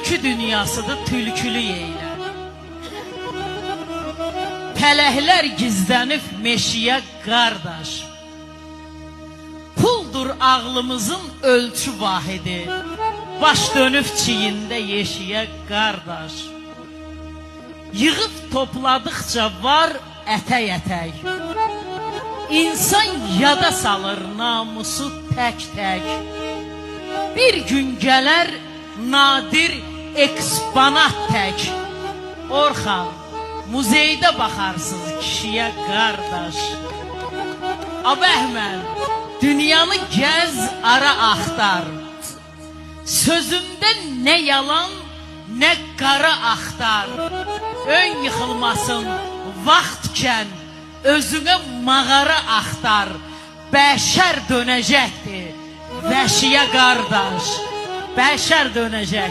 Tülkü dünyasıdır, tülkülü yeylə. Pələklər gizlənib meşiyə qardaş. Puldur ağlımızın ölçü vahidi. Baş dönüb çiyində yeşiyə qardaş. Yığıb topladıqca var ətək-ətək. İnsan yada salır namusu tək-tək. Bir gün gələr nadir eksponat tək. Orxan, muzeydə baxarsınız kişiyə qardaş. Abəhmən, dünyanı gəz, ara axtar. Sözümdə nə yalan, nə qara axtar. Ön yıxılmasın, vaxtkən özünə mağara axtar. Bəşər dönəcəkdir, vəhşiyə qardaş. Bəşər dönəcək.